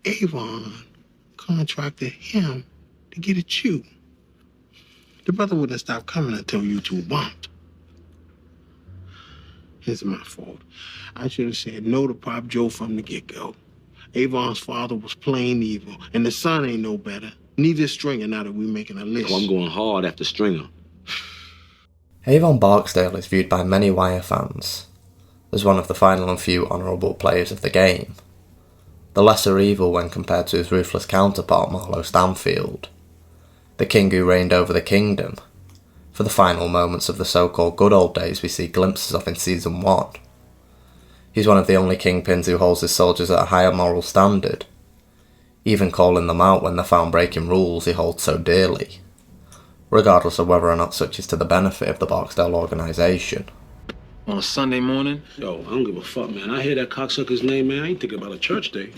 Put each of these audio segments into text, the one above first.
Avon contracted him to get at you. The brother wouldn't stop coming until you two bumped. It's my fault. I should have said no to Pop Joe from the get-go. Avon's father was plain evil, and the son ain't no better. Neither is Stringer now that we're making a list. Oh, I'm going hard after Stringer. Avon Barksdale is viewed by many Wire fans as one of the final and few honourable players of the game. The lesser evil when compared to his ruthless counterpart Marlo Stanfield, the king who reigned over the kingdom, for the final moments of the so-called good old days we see glimpses of in Season 1. He's one of the only kingpins who holds his soldiers at a higher moral standard, even calling them out when they're found breaking rules he holds so dearly, regardless of whether or not such is to the benefit of the Barksdale organisation. On a Sunday morning? Yo, I don't give a fuck, man. I hear that cocksucker's name, man. I ain't thinking about a church day.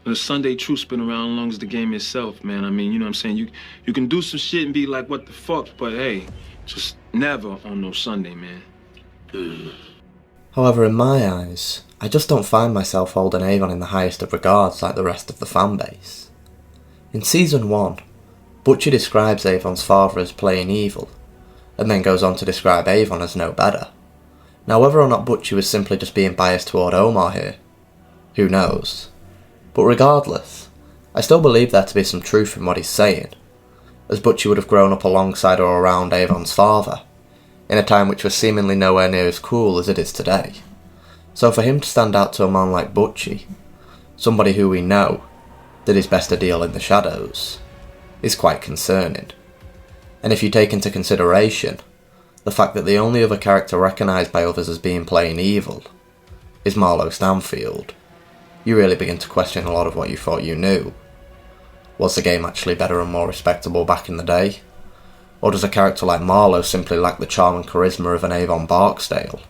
The Sunday truth's been around as long as the game itself, man. I mean, you know what I'm saying? You can do some shit and be like, what the fuck? But hey, just never on no Sunday, man. However, in my eyes, I just don't find myself holding Avon in the highest of regards like the rest of the fanbase. In Season 1, Butcher describes Avon's father as playing evil, and then goes on to describe Avon as no better. Now whether or not Butcher was simply just being biased toward Omar here, who knows? But regardless, I still believe there to be some truth in what he's saying, as Butcher would have grown up alongside or around Avon's father, in a time which was seemingly nowhere near as cool as it is today. So for him to stand out to a man like Butcher, somebody who we know did his best to deal in the shadows, is quite concerning. And if you take into consideration the fact that the only other character recognised by others as being playing evil is Marlo Stanfield, you really begin to question a lot of what you thought you knew. Was the game actually better and more respectable back in the day? Or does a character like Marlo simply lack the charm and charisma of an Avon Barksdale,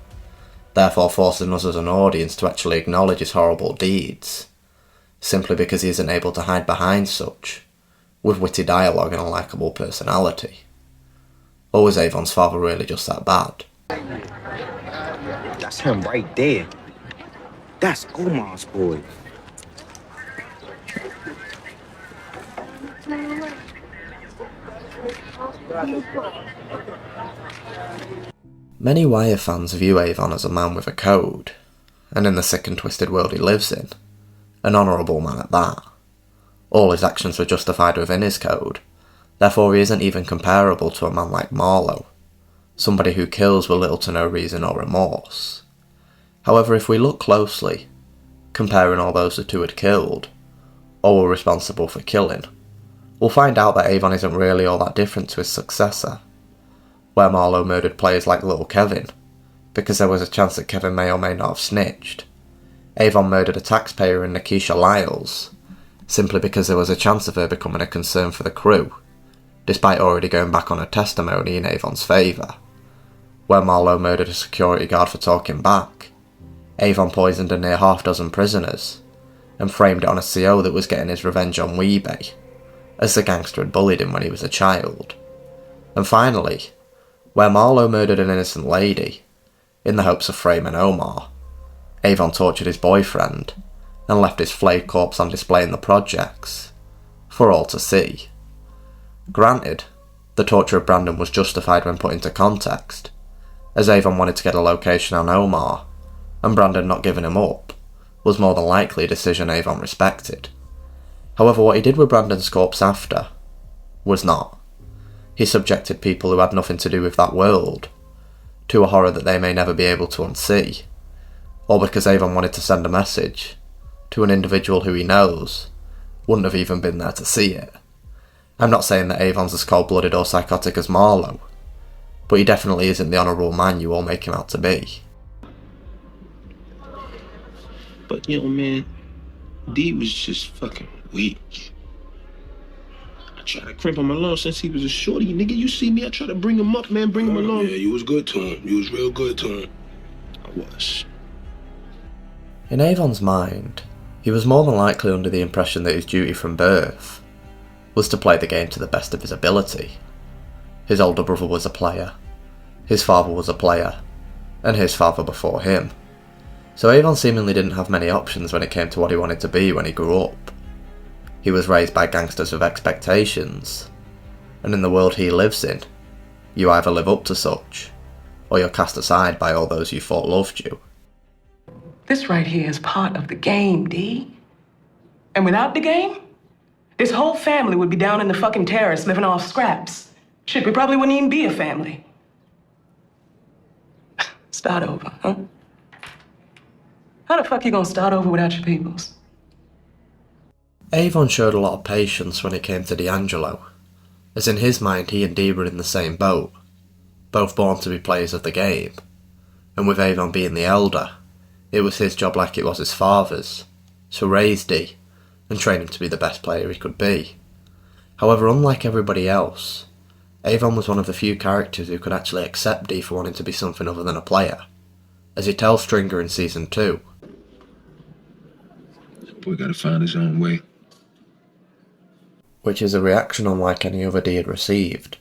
therefore forcing us as an audience to actually acknowledge his horrible deeds, simply because he isn't able to hide behind such, with witty dialogue and a likeable personality? Or was Avon's father really just that bad? That's him right there. That's Omar's boy. Many Wire fans view Avon as a man with a code, and in the sick and twisted world he lives in, an honourable man at that. All his actions were justified within his code, therefore he isn't even comparable to a man like Marlo, somebody who kills with little to no reason or remorse. However, if we look closely, comparing all those the two had killed, or were responsible for killing, we'll find out that Avon isn't really all that different to his successor, where Marlo murdered players like Little Kevin, because there was a chance that Kevin may or may not have snitched. Avon murdered a taxpayer in Nikisha Lyles, simply because there was a chance of her becoming a concern for the crew, despite already going back on her testimony in Avon's favour. Where Marlo murdered a security guard for talking back, Avon poisoned a near half-dozen prisoners, and framed it on a CO that was getting his revenge on Weebay, as the gangster had bullied him when he was a child. And finally, where Marlo murdered an innocent lady, in the hopes of framing Omar, Avon tortured his boyfriend, and left his flayed corpse on display in the projects, for all to see. Granted, the torture of Brandon was justified when put into context, as Avon wanted to get a location on Omar, and Brandon not giving him up was more than likely a decision Avon respected. However, what he did with Brandon's corpse after was not. He subjected people who had nothing to do with that world to a horror that they may never be able to unsee, or because Avon wanted to send a message to an individual who he knows wouldn't have even been there to see it. I'm not saying that Avon's as cold-blooded or psychotic as Marlo, but he definitely isn't the honourable man you all make him out to be. But, you know, man, D was just fucking weak. I tried to crimp him along since he was a shorty. Nigga, you see me, I tried to bring him up, man, bring him along. Yeah, you was good to him. You was real good to him. I was. In Avon's mind, he was more than likely under the impression that his duty from birth was to play the game to the best of his ability. His older brother was a player, his father was a player, and his father before him. So Avon seemingly didn't have many options when it came to what he wanted to be when he grew up. He was raised by gangsters with expectations, and in the world he lives in, you either live up to such, or you're cast aside by all those you thought loved you. This right here is part of the game, D. And without the game, this whole family would be down in the fucking terrace living off scraps. Shit, we probably wouldn't even be a family. Start over, huh? How the fuck you gonna start over without your peoples? Avon showed a lot of patience when it came to D'Angelo, as in his mind he and Dee were in the same boat, both born to be players of the game, and with Avon being the elder, it was his job like it was his father's, to raise Dee and train him to be the best player he could be. However, unlike everybody else, Avon was one of the few characters who could actually accept Dee for wanting to be something other than a player, as he tells Stringer in Season 2. That boy gotta find his own way. Which is a reaction unlike any other Dee had received,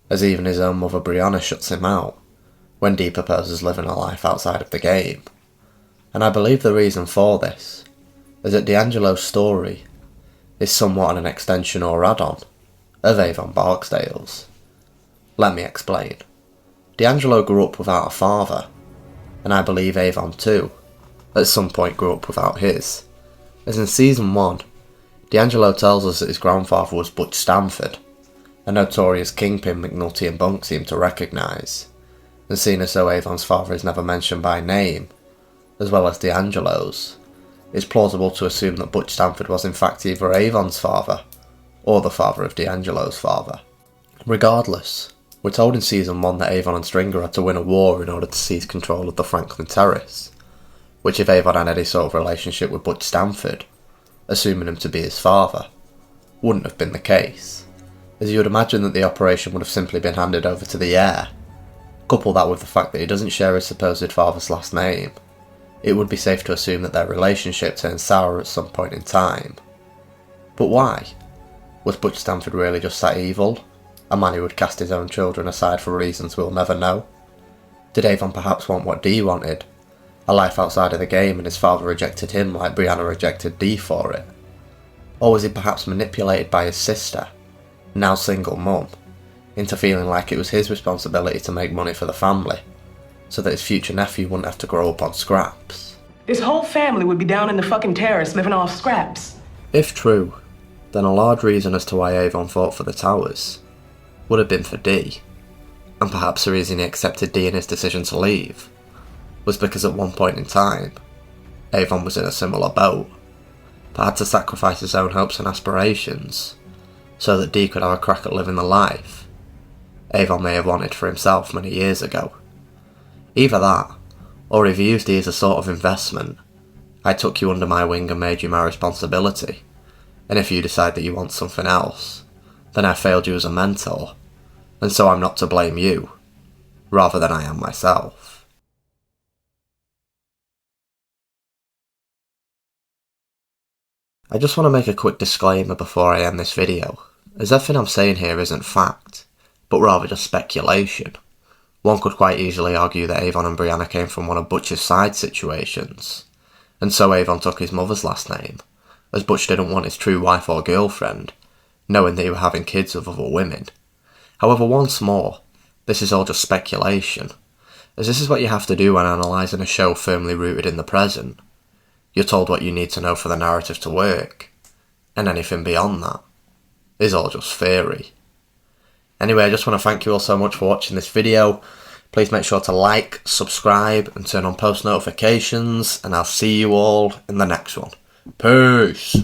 as even his own mother Brianna shuts him out when Dee proposes living a life outside of the game. And I believe the reason for this is that D'Angelo's story is somewhat an extension or add-on of Avon Barksdale's. Let me explain. D'Angelo grew up without a father, and I believe Avon too, at some point grew up without his. As in Season 1, D'Angelo tells us that his grandfather was Butch Stanford, a notorious kingpin McNulty and Bunk seem to recognise, and seeing as though Avon's father is never mentioned by name, as well as D'Angelo's, it's plausible to assume that Butch Stanford was in fact either Avon's father, or the father of D'Angelo's father. Regardless, we're told in Season 1 that Avon and Stringer had to win a war in order to seize control of the Franklin Terrace, which if Avon had any sort of relationship with Butch Stanford, assuming him to be his father, wouldn't have been the case, as you would imagine that the operation would have simply been handed over to the heir. Couple that with the fact that he doesn't share his supposed father's last name, it would be safe to assume that their relationship turned sour at some point in time. But why? Was Butch Stanford really just that evil? A man who would cast his own children aside for reasons we'll never know? Did Avon perhaps want what Dee wanted? A life outside of the game, and his father rejected him like Brianna rejected Dee for it? Or was he perhaps manipulated by his sister, now single mum, into feeling like it was his responsibility to make money for the family, so that his future nephew wouldn't have to grow up on scraps? This whole family would be down in the fucking terrace living off scraps. If true, then a large reason as to why Avon fought for the towers would have been for Dee, and perhaps the reason he accepted Dee in his decision to leave was because at one point in time, Avon was in a similar boat, but had to sacrifice his own hopes and aspirations so that Dee could have a crack at living the life Avon may have wanted for himself many years ago. Either that, or if he used Dee as a sort of investment, I took you under my wing and made you my responsibility, and if you decide that you want something else, then I failed you as a mentor, and so I'm not to blame you, rather than I am myself. I just want to make a quick disclaimer before I end this video, as everything I'm saying here isn't fact, but rather just speculation. One could quite easily argue that Avon and Brianna came from one of Butch's side situations, and so Avon took his mother's last name, as Butch didn't want his true wife or girlfriend, knowing that he were having kids with other women. However, once more, this is all just speculation, as this is what you have to do when analysing a show firmly rooted in the present. You're told what you need to know for the narrative to work, and anything beyond that is all just theory. Anyway, I just want to thank you all so much for watching this video. Please make sure to like, subscribe, and turn on post notifications, and I'll see you all in the next one. Peace!